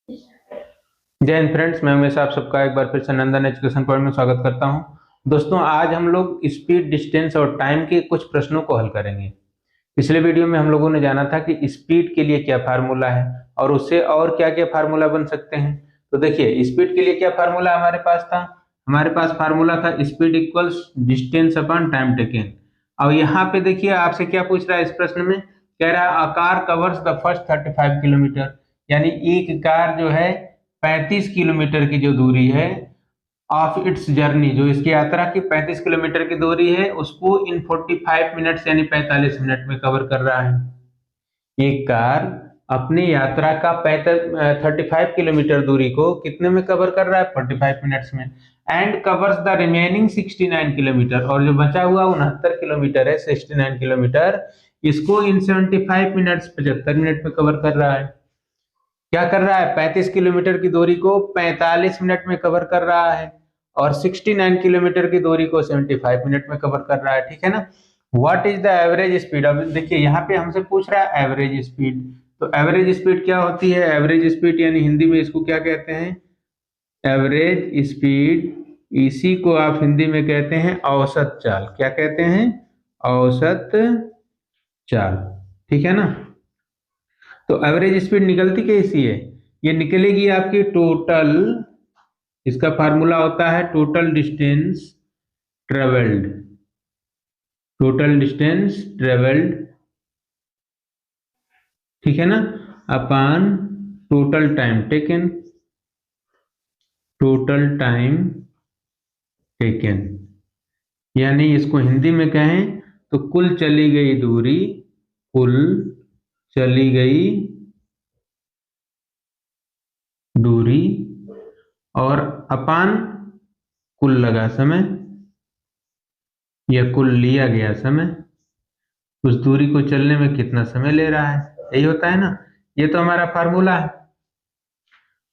जय हिंद फ्रेंड्स, मैं हमेशा आप सबका एक बार फिर से नंदन एजुकेशन पॉइंट में स्वागत करता हूं। दोस्तों, आज हम लोग स्पीड, डिस्टेंस और टाइम के कुछ प्रश्नों को हल करेंगे। पिछले वीडियो में हम लोगों ने जाना था कि स्पीड के लिए क्या फार्मूला है और उससे और क्या क्या फार्मूला बन सकते हैं। तो देखिए, स्पीड के लिए क्या फार्मूला हमारे पास था। हमारे पास फार्मूला था speed equals distance upon time taken. और यहाँ पे देखिए, आपसे क्या पूछ रहा है इस प्रश्न में। कह रहा है a car covers the first 35 kilometre, यानी एक कार जो है 35 किलोमीटर की जो दूरी है ऑफ इट्स जर्नी, जो इसकी यात्रा की 35 किलोमीटर की दूरी है, उसको इन 45 मिनट्स यानी 45 मिनट में कवर कर रहा है। एक कार अपनी यात्रा का 35 किलोमीटर दूरी को कितने में कवर कर रहा है? 45 मिनट्स में। And covers the remaining 69 kilometre, और जो बचा हुआ 69 किलोमीटर है, 69 किलोमीटर, इसको इन 75 मिनट्स 75 मिनट में कवर कर रहा है। क्या कर रहा है? 35 किलोमीटर की दूरी को 45 मिनट में कवर कर रहा है और 69 किलोमीटर की दूरी को 75 मिनट में कवर कर रहा है। ठीक है ना। What is the average speed? अब देखिए, यहाँ पे हमसे पूछ रहा है एवरेज स्पीड। तो एवरेज स्पीड क्या होती है? एवरेज स्पीड यानी हिंदी में इसको क्या कहते हैं? Average speed. इसी को आप हिंदी में कहते हैं औसत चाल। क्या कहते हैं? औसत चाल। ठीक है ना। तो एवरेज स्पीड निकलती कैसी है? ये निकलेगी आपकी टोटल, इसका फार्मूला होता है total distance travelled. Total distance travelled, ठीक है ना, upon total time taken. Total time taken, यानी इसको हिंदी में कहें तो कुल चली गई दूरी, कुल चली गई दूरी, और अपान कुल लगा समय या कुल लिया गया समय। उस दूरी को चलने में कितना समय ले रहा है, यही होता है ना। ये तो हमारा फार्मूला है।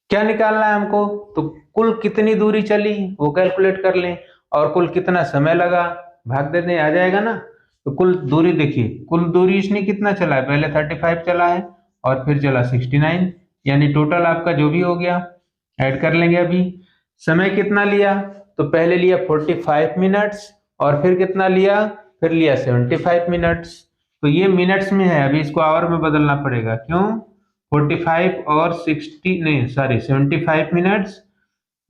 क्या निकालना है हमको? तो कुल कितनी दूरी चली वो कैलकुलेट कर लें, और कुल कितना समय लगा भाग दे दें, आ जाएगा ना। तो कुल दूरी देखिए, कुल दूरी इसने कितना चला है? पहले 35 चला है और फिर चला 69, यानी टोटल आपका जो भी हो गया ऐड कर लेंगे अभी। समय कितना लिया? तो पहले लिया 45 मिनट्स और फिर कितना लिया? फिर लिया 75 मिनट्स। तो ये मिनट्स में है, अभी इसको आवर में बदलना पड़ेगा। क्यों? 45 और 60 नहीं सॉरी 75 मिनट्स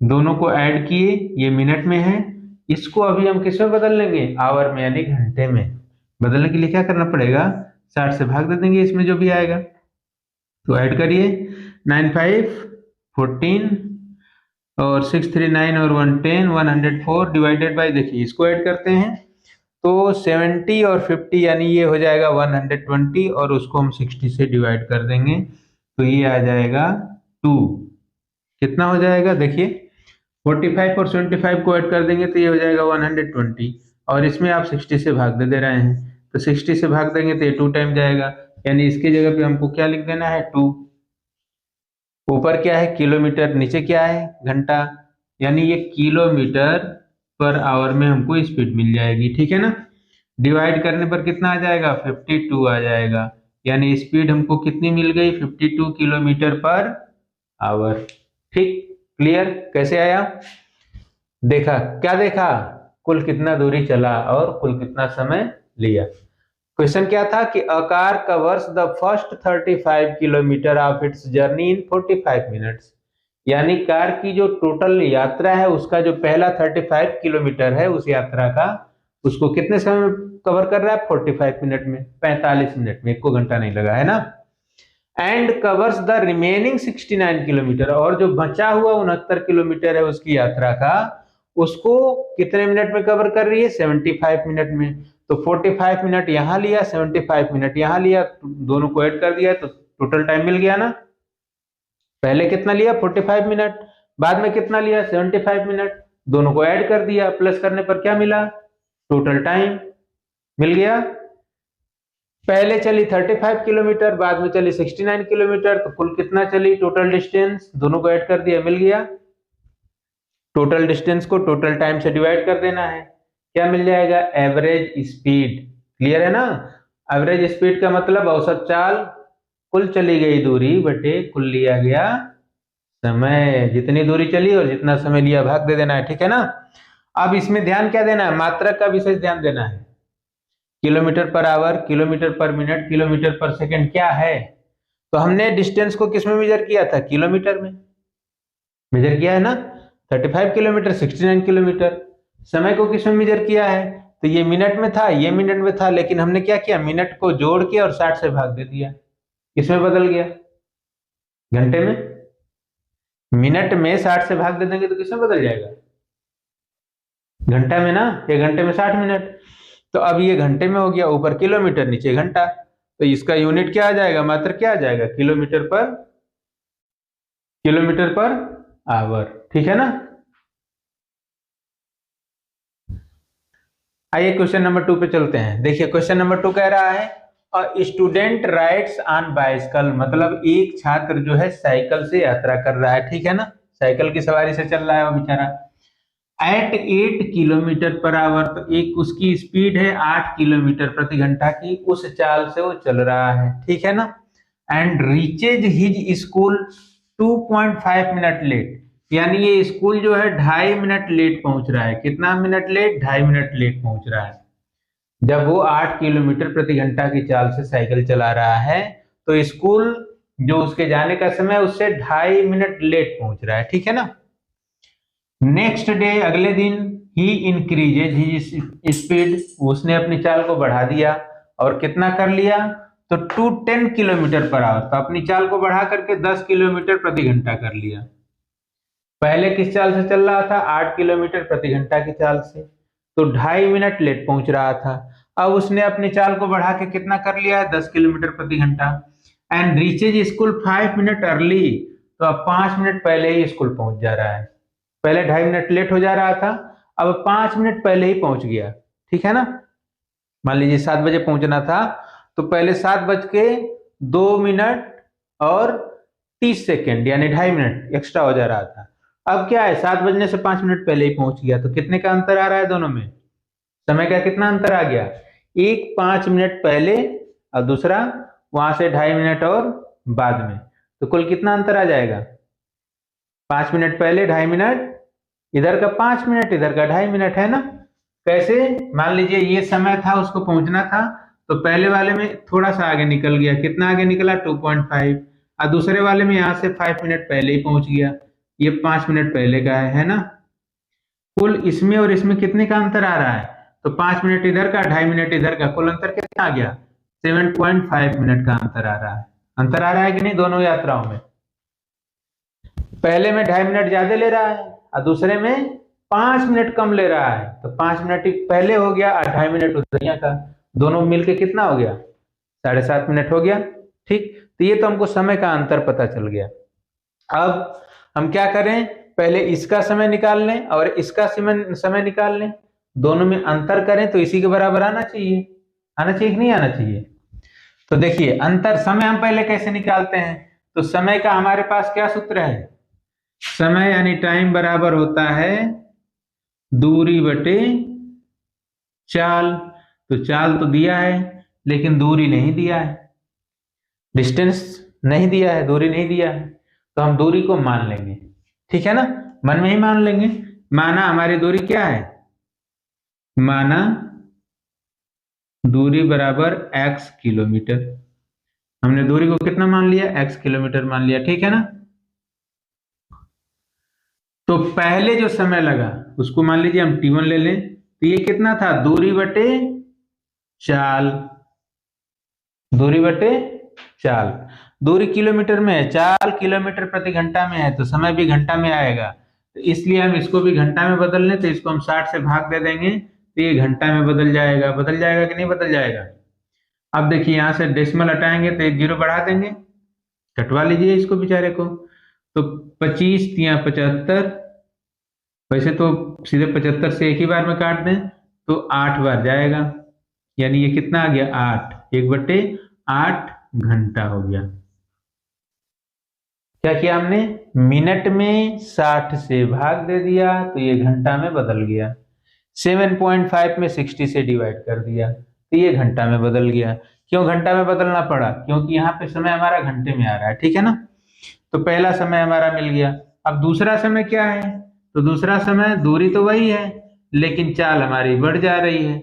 दोनों को ऐड किए, ये मिनट में है। इसको अभी हम किस में बदल लेंगे? आवर में, यानी घंटे में। बदलने के लिए क्या करना पड़ेगा? 60 से भाग दे देंगे इसमें जो भी आएगा। तो ऐड करिए, 95 14 और 639 और 110 104 डिवाइडेड बाय, देखिए इसको ऐड करते हैं तो 70 और 50 यानी ये हो जाएगा 120, और उसको हम 60 से डिवाइड कर देंगे तो ये आ जाएगा 2। कितना हो जाएगा? देखिए 45 और 75 को ऐड कर देंगे तो ये हो जाएगा 120, और इसमें आप 60 से भाग दे रहे हैं तो 60 से भाग देंगे तो ये 2 टाइम जाएगा, यानी इसकी जगह पे हमको क्या लिख देना है? 2। ऊपर क्या है? किलोमीटर, नीचे क्या है? घंटा, यानी ये किलोमीटर पर आवर में हमको स्पीड मिल जाएगी। ठीक है ना। डिवाइड करने पर कितना आ जाएगा? 52 आ जाएगा, यानी स्पीड हमको कितनी मिल गई? 52 किलोमीटर पर आवर। ठीक, क्लियर? कैसे आया? देखा, क्या देखा? कुल कितना दूरी चला और कुल कितना समय लिया। क्वेश्चन क्या था कि a car covers the first 35 kilometre of its journey in 45 minutes, यानी कार की जो टोटल यात्रा है उसका जो पहला 35 किलोमीटर है उस यात्रा का, उसको कितने समय में कवर कर रहा है? 45 मिनट में, 45 मिनट में, 1 घंटा नहीं लगा है ना। And covers the remaining 69 kilometre, और जो बचा हुआ 69 किलोमीटर है उसकी यात्रा का, उसको कितने मिनट में कवर कर रही है? 75 मिनट में। तो 45 मिनट यहाँ लिया, 75 मिनट यहाँ लिया, दोनों को ऐड कर दिया तो टोटल टाइम मिल गया ना। पहले कितना लिया? 45 मिनट, बाद में कितना लिया? 75 मिनट, दोनों को ऐड कर दिया, प्लस करने पर क्या मिला? टोटल टाइम मिल गया। पहले चली 35 किलोमीटर, बाद में चली 69 किलोमीटर, तो कुल कितना चली? टोटल डिस्टेंस, दोनों को ऐड कर दिया, मिल गया। टोटल डिस्टेंस को टोटल टाइम से डिवाइड कर देना है, क्या मिल जाएगा? Average speed. क्लियर है ना। एवरेज स्पीड का मतलब औसत चाल, कुल चली गई दूरी बटे कुल लिया गया समय, जितनी दूरी चली और जितना समय लिया भाग दे देना है, ठीक है ना। अब इसमें ध्यान क्या देना है, मात्रक का विशेष ध्यान देना है। किलोमीटर पर आवर, किलोमीटर पर मिनट, किलोमीटर पर सेकंड क्या है। तो हमने डिस्टेंस को किस में मेजर किया था, किलोमीटर में मेजर किया है ना, 35 किलोमीटर, 69 किलोमीटर। समय को किस में मेजर किया है, तो ये मिनट में था, ये मिनट में था, लेकिन हमने क्या किया, मिनट को जोड़ के और 60 से भाग दे दिया, किसमें बदल गया, घंटे में। मिनट में 60 से भाग दे देंगे तो किसमें बदल जाएगा, घंटा में ना, 1 घंटे में 60 मिनट। तो अब ये घंटे में हो गया, ऊपर किलोमीटर नीचे घंटा, तो इसका यूनिट क्या आ जाएगा, मात्र क्या आ जाएगा, किलोमीटर पर आवर, ठीक है ना। आइए क्वेश्चन नंबर 2 पे चलते हैं। देखिए क्वेश्चन नंबर 2 कह रहा है स्टूडेंट राइड्स ऑन बाइसिकल, मतलब एक छात्र जो है साइकिल से यात्रा कर रहा है, ठीक है ना, साइकिल की सवारी से चल रहा है वो बेचारा। एट 8 किलोमीटर पर आवर, तो एक उसकी स्पीड है 8 किलोमीटर प्रति घंटा की, उस चाल से वो चल रहा है, ठीक है ना। And reaches his school 2.5 minute late, यानी ये स्कूल जो है 2.5 मिनट लेट पहुंच रहा है। कितना मिनट लेट, 2.5 मिनट लेट पहुंच रहा है। जब वो 8 किलोमीटर प्रति घंटा की चाल से साइकिल चला रहा है, तो स्कूल जो उसके जाने का समय उससे 2.5 मिनट लेट पहुंच रहा है, ठीक है ना। नेक्स्ट डे, अगले दिन, ही इंक्रीजेज ही स्पीड, उसने अपनी चाल को बढ़ा दिया और कितना कर लिया, तो 210 किलोमीटर पर आवर, तो अपनी चाल को बढ़ा करके 10 किलोमीटर प्रति घंटा कर लिया। पहले किस चाल से चल रहा था, 8 किलोमीटर प्रति घंटा की चाल से, तो 2.5 मिनट लेट पहुंच रहा था। अब उसने अपनी चाल को बढ़ा के कितना कर लिया है, 10 किलोमीटर प्रति घंटा। And reaches school 5 minute early, तो अब 5 मिनट पहले ही स्कूल पहुंच जा रहा है। पहले 2.5 मिनट लेट हो जा रहा था, अब 5 मिनट पहले ही पहुंच गया, ठीक है ना। मान लीजिए 7 बजे पहुंचना था, तो पहले 7:02 और 30 सेकेंड यानी 2.5 मिनट एक्स्ट्रा हो जा रहा था। अब क्या है, 7 बजने से 5 मिनट पहले ही पहुंच गया, तो कितने का अंतर आ रहा है दोनों में, समय का कितना अंतर आ गया, एक 5 मिनट पहले और दूसरा वहां से 2.5 मिनट और बाद में, तो कुल कितना अंतर आ जाएगा, 5 मिनट पहले 2.5 मिनट, इधर का 5 मिनट, इधर का 2.5 मिनट, है ना। कैसे, मान लीजिए ये समय था उसको पहुंचना था, तो पहले वाले में थोड़ा सा आगे निकल गया, कितना आगे निकला, 2.5, और दूसरे वाले में यहां से 5 मिनट पहले ही पहुंच गया, ये 5 मिनट पहले का है ना। कुल इसमें और इसमें कितने का अंतर आ रहा है, तो 5 मिनट इधर का, 2.5 मिनट इधर का, कुल अंतर कितना आ गया, 7.5 मिनट का अंतर आ रहा है। अंतर आ रहा है कि नहीं दोनों यात्राओं में, पहले में 2.5 मिनट ज्यादा ले रहा है और दूसरे में 5 मिनट कम ले रहा है, तो 5 मिनट पहले हो गया और 2.5 मिनट उधर का, दोनों मिलके कितना हो गया, 7.5 मिनट हो गया, ठीक। तो ये तो हमको समय का अंतर पता चल गया। अब हम क्या करें, पहले इसका समय निकाल लें और इसका समय निकाल लें, दोनों में अंतर करें तो इसी के बराबर आना चाहिए कि नहीं आना चाहिए। तो देखिए अंतर, समय हम पहले कैसे निकालते हैं, तो समय का हमारे पास क्या सूत्र है, समय यानी टाइम बराबर होता है दूरी बटे चाल। तो चाल तो दिया है लेकिन दूरी नहीं दिया है, डिस्टेंस नहीं दिया है, दूरी नहीं दिया है, तो हम दूरी को मान लेंगे, ठीक है ना, मन में ही मान लेंगे। माना हमारी दूरी क्या है, माना दूरी बराबर x किलोमीटर, हमने दूरी को कितना मान लिया, x किलोमीटर मान लिया, ठीक है ना। तो पहले जो समय लगा उसको मान लीजिए हम t1 ले लें, तो ये कितना था, दूरी बटे चाल, दूरी बटे चाल, दूरी किलोमीटर में है, चाल किलोमीटर प्रति घंटा में है, तो समय भी घंटा में आएगा, तो इसलिए हम इसको भी घंटा में बदल लें, तो इसको हम 60 से भाग दे देंगे, तो ये घंटा में बदल जाएगा कि नहीं बदल जाएगा। अब देखिए यहां से डेसिमल हटाएंगे तो एक जीरो बढ़ा देंगे, कटवा लीजिए इसको बेचारे को, तो 25 या 75, वैसे तो सीधे 75 से एक ही बार में काट दें तो 8 बार जाएगा, यानी ये कितना आ गया, 8, 1/8 घंटा हो गया। क्या किया हमने, मिनट में 60 से भाग दे दिया तो ये घंटा में बदल गया, 7.5 में 60 से डिवाइड कर दिया तो ये घंटा में बदल गया। क्यों घंटा में बदलना पड़ा, क्योंकि यहाँ पे समय हमारा घंटे में आ रहा है, ठीक है ना। तो पहला समय हमारा मिल गया। अब दूसरा समय क्या है, तो दूसरा समय दूरी तो वही है लेकिन चाल हमारी बढ़ जा रही है।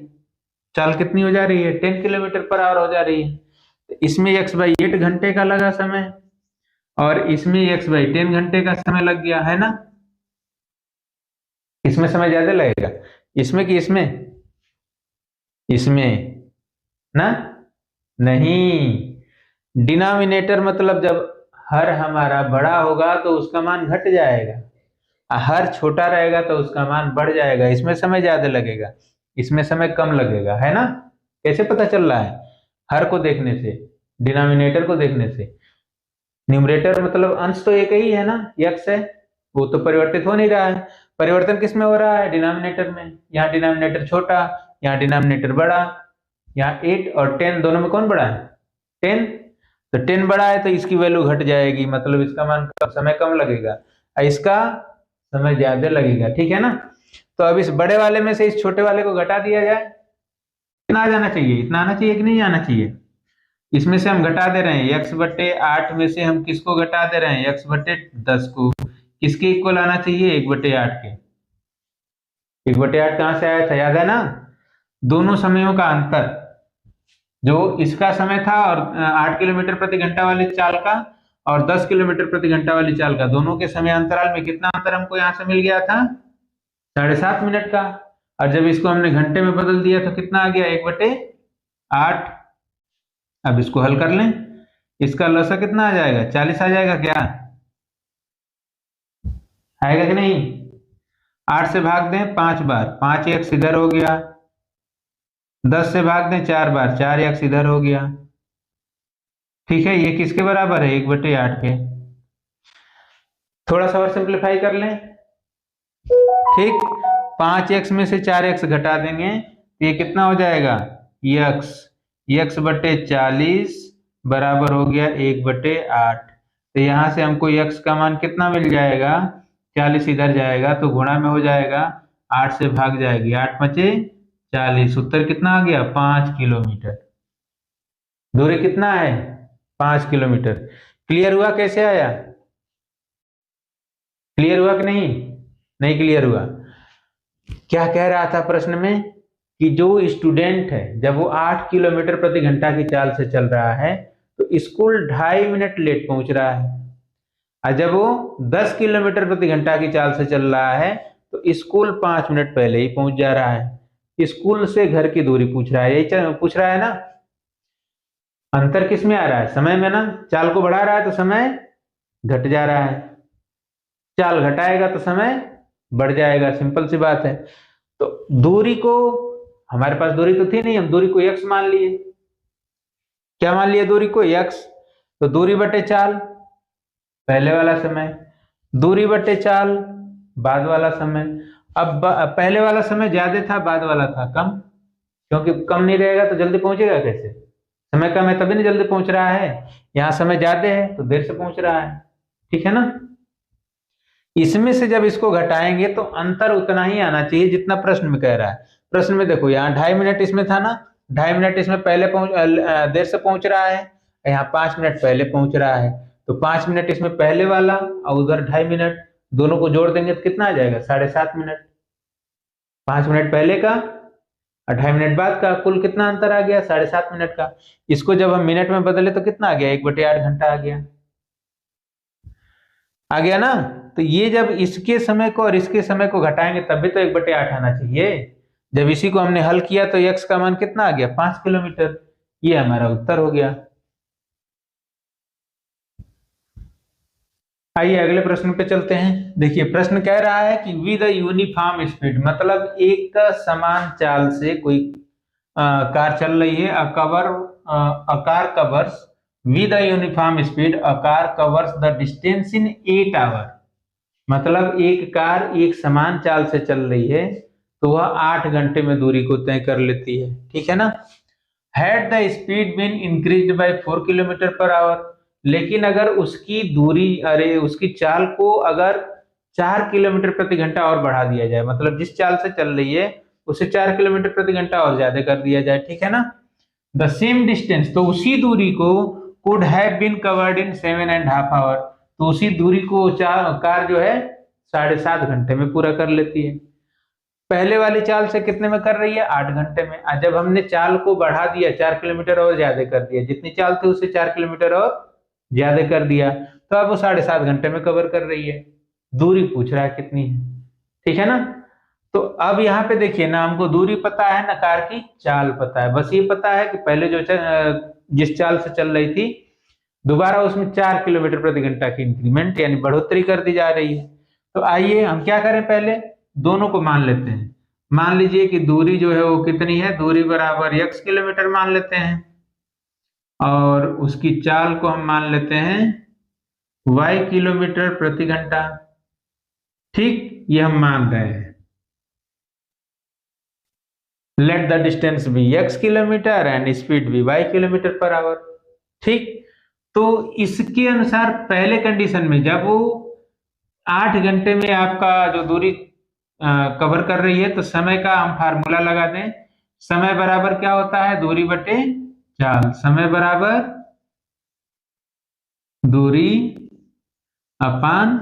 चाल कितनी हो जा रही है, 10 किलोमीटर पर आवर हो जा रही है। तो इसमें x/8 घंटे का लगा समय और इसमें x/10 घंटे का समय लग गया है ना। इसमें समय ज्यादा लगेगा, इसमें कि इसमें, इसमें ना, नहीं, डिनोमिनेटर मतलब जब हर हमारा बड़ा होगा तो उसका मान घट जाएगा, हर छोटा रहेगा तो उसका मान बढ़ जाएगा। इसमें समय ज्यादा लगेगा, इसमें समय कम लगेगा, है ना। कैसे पता चल रहा है, हर को देखने से, डिनोमिनेटर को देखने से। न्यूमरेटर मतलब अंश तो एक ही है ना, यक्स है, वो तो परिवर्तित हो नहीं रहा है। परिवर्तन किस में हो रहा है, डिनोमिनेटर में। यहाँ डिनोमिनेटर छोटा, यहाँ डिनोमिनेटर बड़ा। यहाँ 8 और 10 दोनों में कौन बड़ा है, 10। तो 10 बड़ा है तो इसकी वैल्यू घट जाएगी, मतलब इसका मान समय कम लगेगा, इसका समय ज्यादा लगेगा, ठीक है ना। तो अब इस बड़े वाले में से इस छोटे वाले को घटा दिया जाए, कितना आ जाना चाहिए, इतना आना चाहिए कि नहीं आना चाहिए। इसमें से हम घटा दे रहे हैं x/8 में से हम किसको घटा दे रहे हैं, x/10 को। किसके इक्वल आना चाहिए, 1/8 के। 1/8 कहां से आया था, याद है ना, दोनों समयों का अंतर, जो इसका समय था और 8 किलोमीटर प्रति घंटा वाली चाल का और 10 किलोमीटर प्रति घंटा वाली चाल का, दोनों के समय अंतराल में कितना अंतर हमको यहां से मिल गया था, 7.5 मिनट का। और जब इसको हमने घंटे में बदल दिया तो कितना आ गया, 1/8। अब इसको हल कर लें, इसका लसा कितना आ जाएगा, 40 आ जाएगा, क्या आएगा कि नहीं। 8 से भाग दें 5 बार, 5x इधर हो गया। 10 से भाग दें 4 बार, 4x इधर हो गया। ठीक है, ये किसके बराबर है, 1/8 के। थोड़ा सा और सिंप्लीफाई कर लें, ठीक। 5x में से 4x घटा देंगे तो ये कितना हो जाएगा, x/40 बराबर हो गया 1/8। तो यहां से हमको x का मान कितना मिल जाएगा, 40 इधर जाएगा तो गुणा में हो जाएगा, 8 से भाग जाएगी, 8×5 = 40। उत्तर कितना आ गया, 5 किलोमीटर। दूरी कितना है, 5 किलोमीटर। क्लियर हुआ, कैसे आया, क्लियर हुआ कि नहीं, नहीं क्लियर हुआ। क्या कह रहा था प्रश्न में, कि जो स्टूडेंट है जब वो 8 किलोमीटर प्रति घंटा की चाल से चल रहा है तो स्कूल 2.5 मिनट लेट पहुंच रहा है, और जब वो 10 किलोमीटर प्रति घंटा की चाल से चल रहा है तो स्कूल 5 मिनट पहले ही पहुंच जा रहा है। स्कूल से घर की दूरी पूछ रहा है, यही पूछ रहा है ना। अंतर किस में आ रहा है, समय में ना। चाल को बढ़ा रहा है तो समय घट जा रहा है, चाल घटाएगा तो समय बढ़ जाएगा, सिंपल सी बात है। तो दूरी को, हमारे पास दूरी तो थी नहीं, हम दूरी को x मान लिए। क्या मान लिया, दूरी को x। तो दूरी बटे चाल पहले वाला समय, दूरी बटे चाल बाद वाला समय। अब पहले वाला समय ज्यादा था, बाद वाला था कम, क्योंकि कम नहीं रहेगा तो जल्दी पहुंचेगा कैसे, समय कम है तभी नहीं जल्दी पहुंच रहा है। यहाँ समय ज्यादा है तो देर से पहुंच रहा है, ठीक है ना। इसमें से जब इसको घटाएंगे तो अंतर उतना ही आना चाहिए जितना प्रश्न में कह रहा है। प्रश्न में देखो, यहाँ 2.5 मिनट इसमें था ना, 2.5 मिनट इसमें पहले देर से पहुंच रहा है, यहाँ 5 मिनट पहले पहुंच रहा है। तो 5 मिनट इसमें पहले वाला और उधर 2.5 मिनट, दोनों को जोड़ देंगे तो कितना आ जाएगा, 7.5 मिनट। 5 मिनट पहले का और 2.5 मिनट बाद का, कुल कितना अंतर आ गया, 7.5 मिनट का। इसको जब हम मिनट में बदले तो कितना आ गया, 1/8 घंटा आ गया ना। तो ये जब इसके समय को और इसके समय को घटाएंगे तब भी तो 1/8 आना चाहिए। जब इसी को हमने हल किया तो x का मान कितना आ गया, 5 किलोमीटर। ये हमारा उत्तर हो गया। आइए अगले प्रश्न पे चलते हैं। देखिए प्रश्न कह रहा है कि विद यूनिफॉर्म स्पीड, मतलब एक समान चाल से कोई कार चल रही है, a car covers with a uniform speed, a car covers the distance in 8 hours। मतलब एक कार एक समान चाल से चल रही है तो वह 8 घंटे में दूरी को तय कर लेती है, ठीक है ना। Had the speed been increased by 4 kilometre per our, लेकिन अगर उसकी दूरी, अरे उसकी चाल को अगर 4 किलोमीटर प्रति घंटा और बढ़ा दिया जाए, मतलब जिस चाल से चल रही है उसे 4 किलोमीटर प्रति घंटा और ज्यादा कर दिया जाए, ठीक है ना। द सेम डिस्टेंस, तो उसी दूरी को could have been covered in 7.5 hour, तो उसी दूरी को कार जो है 7.5 घंटे में पूरा कर लेती है। पहले वाली चाल से कितने में कर रही है? 8 घंटे में। आज जब हमने चाल को बढ़ा दिया, 4 किलोमीटर और ज्यादा कर दिया, जितनी चाल थी उससे 4 किलोमीटर और ज्यादा कर दिया, तो अब वो 7.5 घंटे में कवर कर रही है। दूरी पूछ रहा है कितनी है, ठीक है ना। तो अब यहाँ पे देखिए ना, हमको दूरी पता है ना, कार की चाल पता है। बस ये पता है कि पहले जो जिस चाल से चल रही थी, दोबारा उसमें 4 किलोमीटर प्रति घंटा की इंक्रीमेंट यानी बढ़ोतरी कर दी जा रही है। तो आइए हम क्या करें, पहले दोनों को मान लेते हैं। मान लीजिए कि दूरी जो है वो कितनी है, दूरी बराबर x किलोमीटर मान लेते हैं, और उसकी चाल को हम मान लेते हैं y किलोमीटर प्रति घंटा। ठीक, ये हम मान रहे हैं। Let the distance be x kilometre and speed be y kilometre per hour. ठीक, तो इसके अनुसार पहले कंडीशन में जब वो 8 घंटे में आपका जो दूरी कवर कर रही है, तो समय का हम फार्मूला लगा दें। समय बराबर क्या होता है? दूरी बटे चाल। समय बराबर दूरी अपान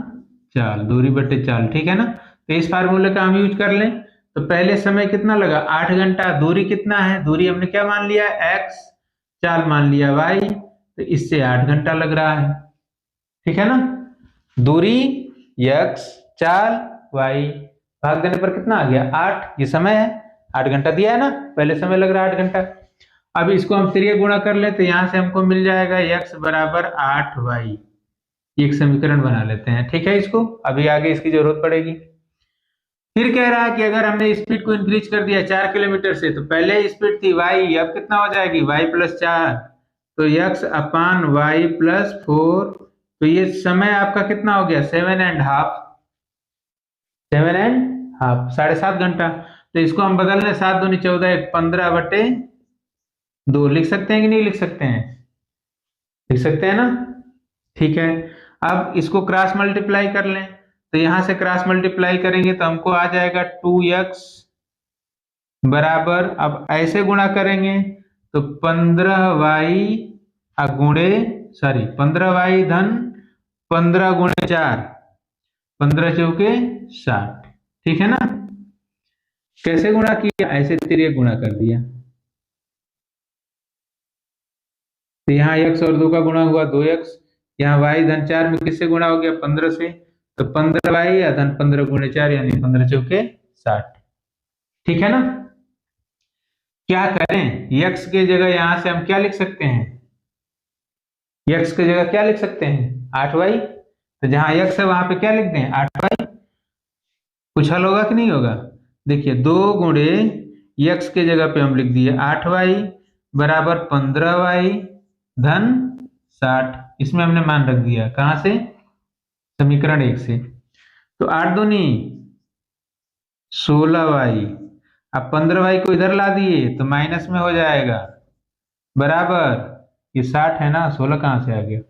चाल, दूरी बटे चाल, ठीक है ना। तो इस फार्मूले का हम यूज कर लें। तो पहले समय कितना लगा? 8 घंटा। दूरी कितना है? दूरी हमने क्या मान लिया? x, चाल मान लिया y, तो इससे 8 घंटा लग रहा है, ठीक है ना। दूरी x, चाल y, भाग देने पर कितना आ गया? 8। ये समय है, 8 घंटा दिया है ना, पहले समय लग रहा है 8 घंटा। अब इसको हम तिरिया गुणा कर ले, तो यहां से हमको मिल जाएगा x बराबर 8y। एक समीकरण बना लेते हैं, ठीक है। इसको अभी आगे इसकी जरूरत पड़ेगी। फिर कह रहा है कि अगर हमने स्पीड को इंक्रीज कर दिया 4 किलोमीटर से, तो पहले स्पीड थी y, अब कितना हो जाएगी? y प्लस 4, तो x अपान y प्लस 4। तो ये समय आपका कितना हो गया? 7.5, 7.5, 7.5 घंटा। तो इसको हम बदल लें, 7 दूनी 14, 15 बटे 2 लिख सकते हैं कि नहीं लिख सकते हैं? लिख सकते हैं ना, ठीक है। अब इसको क्रॉस मल्टीप्लाई कर लें, तो यहां से क्रॉस मल्टीप्लाई करेंगे तो हमको आ जाएगा 2x बराबर, अब ऐसे गुणा करेंगे तो 15y गुणे, सॉरी 15y धन 15 गुणे 4, 15 चौके 60, ठीक है ना। कैसे गुणा किया? ऐसे तिरिया गुणा कर दिया। तो यहाँ x और 2 का गुणा हुआ 2x, यहाँ y धन 4 में किससे गुणा हो गया? 15 से, तो 15y या धन 15 गुणे 4 यानी 15 चौके 60, ठीक है ना। क्या करें? x के जगह यहां से हम क्या लिख सकते हैं? x की जगह क्या लिख सकते हैं? 8y। तो जहां x है वहां पे क्या लिख दें? 8y। कुछ हल होगा कि नहीं होगा? देखिए 2 गुणे x के जगह पे हम लिख दिए 8y बराबर 15y धन 60। इसमें हमने मान रख दिया, कहां से? समीकरण 1 से। तो 8 दूनी 16y, अब 15y को इधर ला दिए तो माइनस में हो जाएगा, बराबर ये 60 है ना, 16 कहां से आ गया?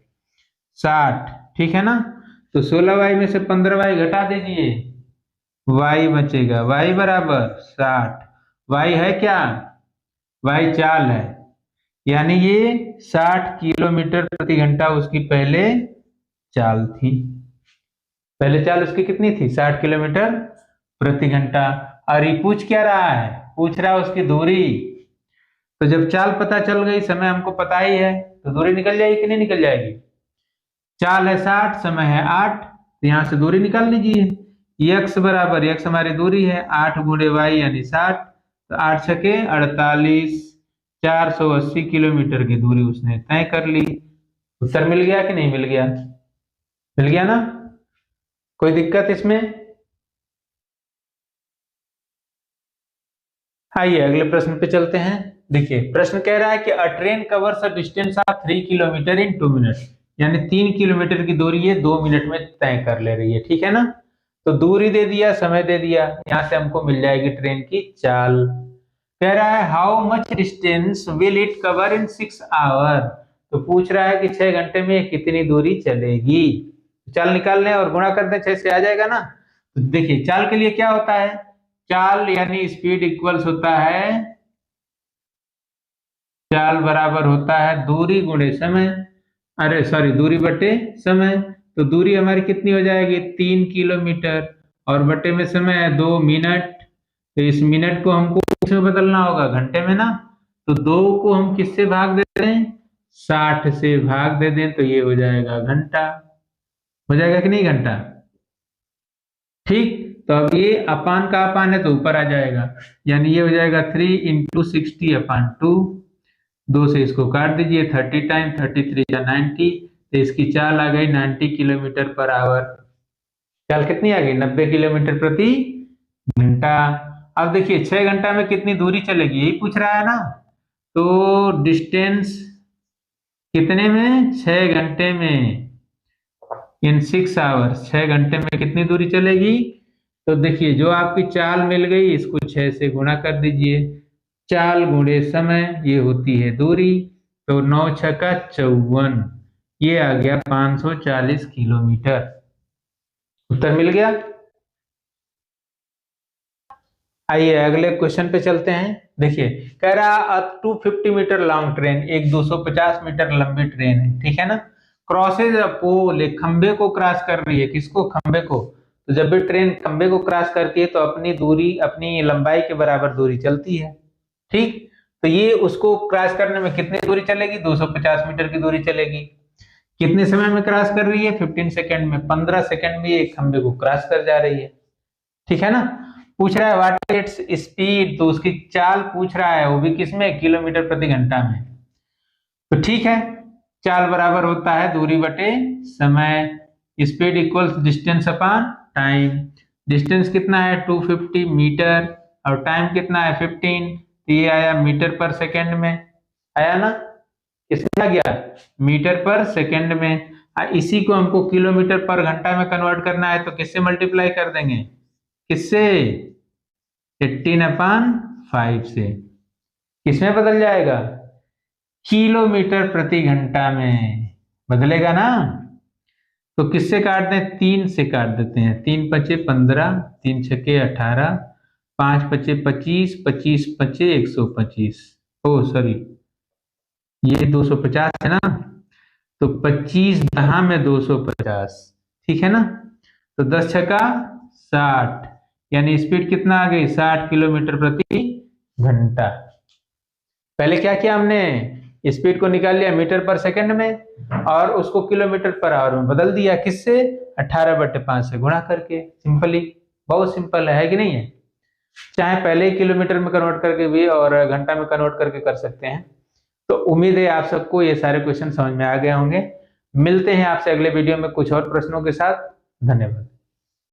60, ठीक है ना। तो 16y में से 15y घटा दीजिए, y बचेगा, y बराबर 60। y है क्या? y चाल है, यानी ये 60 किलोमीटर प्रति घंटा उसकी पहले चाल थी। पहले चाल उसकी कितनी थी? 60 किलोमीटर प्रति घंटा। और ये पूछ क्या रहा है? पूछ रहा है उसकी दूरी। तो जब चाल पता चल गई, समय हमको पता ही है, तो दूरी निकल जाएगी कि नहीं निकल जाएगी? चाल है 60, समय है 8, तो यहां से दूरी निकाल लीजिए। x बराबर, x हमारी दूरी है, 8 गुणे y यानी 60, तो 8 छके 48, 480 किलोमीटर की दूरी उसने तय कर ली। उत्तर मिल गया कि नहीं मिल गया? मिल गया ना, कोई दिक्कत इसमें? आइए अगले प्रश्न पे चलते हैं। देखिए प्रश्न कह रहा है कि अ train covers a distance of 3 kilometre in 2 minute, यानी 3 किलोमीटर की दूरी ये 2 मिनट में तय कर ले रही है, ठीक है ना। तो दूरी दे दिया, समय दे दिया, यहां से हमको मिल जाएगी ट्रेन की चाल। कह रहा है how much distance will it cover in 6 hour. तो पूछ रहा है कि 6 घंटे में कितनी दूरी चलेगी। चाल निकाल लें और गुणा कर दें, 6 से आ जाएगा ना। तो देखिए चाल के लिए क्या होता है? चाल यानी स्पीड इक्वल्स होता है, चाल बराबर होता है दूरी गुणे समय, अरे सॉरी दूरी बटे समय। तो दूरी हमारी कितनी हो जाएगी 3 किलोमीटर, और बटे में समय है 2 मिनट। तो इस मिनट को हमको किसमें बदलना होगा, घंटे में ना। तो 2 को हम किससे भाग देते हैं, 60 से भाग दे दें तो ये हो जाएगा घंटा। हो जाएगा कि नहीं घंटा। ठीक, तो अब ये अपान का अपान है तो ऊपर आ जाएगा, यानी ये हो जाएगा 3 इंटू 60/2। 2 से इसको काट दीजिए, 30 टाइम 33 या 90, तो इसकी चाल आ गई 90 किलोमीटर पर आवर। चाल कितनी आ गई, 90 किलोमीटर प्रति घंटा। अब देखिए 6 घंटा में कितनी दूरी चलेगी, यही पूछ रहा है ना। तो डिस्टेंस कितने में, 6 घंटे में, इन 6 आवर्स, 6 घंटे में कितनी दूरी चलेगी। तो देखिए जो आपकी चाल मिल गई इसको 6 से गुणा कर दीजिए, चाल गुणे समय ये होती है दूरी, तो 9 छक्का 54, ये आ गया 540 किलोमीटर। उत्तर मिल गया। आइए अगले क्वेश्चन पे चलते हैं। देखिए कह रहा 250 मीटर लॉन्ग ट्रेन, एक 250 मीटर लंबी ट्रेन है, ठीक है ना, क्रॉसेज अ पोल, एक खंबे को क्रॉस कर रही है, किसको, खंबे को। तो जब भी ट्रेन खंबे को क्रॉस करती है तो अपनी दूरी, अपनी लंबाई के बराबर दूरी चलती है, ठीक। तो ये उसको क्रॉस करने में कितनी दूरी चलेगी, 250 मीटर की दूरी चलेगी। कितने समय में क्रॉस कर रही है, 15 सेकंड में, 15 सेकंड में ये खंबे को क्रॉस कर जा रही है, ठीक है ना। पूछ रहा है व्हाट इट्स स्पीड, तो उसकी चाल पूछ रहा है, वो भी किसमें, किलोमीटर प्रति घंटा में। तो ठीक है, चाल बराबर होता है दूरी बटे समय, speed equals distance upon time. Distance कितना है 250 मीटर, और टाइम कितना है 15, तो ये आया मीटर पर सेकंड में, आया ना, किसमें आ गया, मीटर पर सेकंड में। इसी को हमको किलोमीटर पर घंटा में कन्वर्ट करना है, तो किससे मल्टीप्लाई कर देंगे, किससे, 18/5 से, किसमें बदल जाएगा, किलोमीटर प्रति घंटा में बदलेगा ना। तो किससे काट दें, 3 से काट देते हैं, 3 पचे 15, 3 छके 18, 5 पचे 25, 25 पचे 125, ओ सॉरी ये 250 है ना, तो 25 दहा में 250, ठीक है ना। तो 10 छक्का 60, यानी स्पीड कितना आ गई, 60 किलोमीटर प्रति घंटा। पहले क्या किया हमने, स्पीड को निकाल लिया मीटर पर सेकंड में, और उसको किलोमीटर पर आवर में बदल दिया, किससे, 18/5 से गुणा करके। सिंपली, बहुत सिंपल है कि नहीं है। चाहे पहले ही किलोमीटर में कन्वर्ट करके भी और घंटा में कन्वर्ट करके कर सकते हैं। तो उम्मीद है आप सबको ये सारे क्वेश्चन समझ में आ गए होंगे। मिलते हैं आपसे अगले वीडियो में कुछ और प्रश्नों के साथ। धन्यवाद।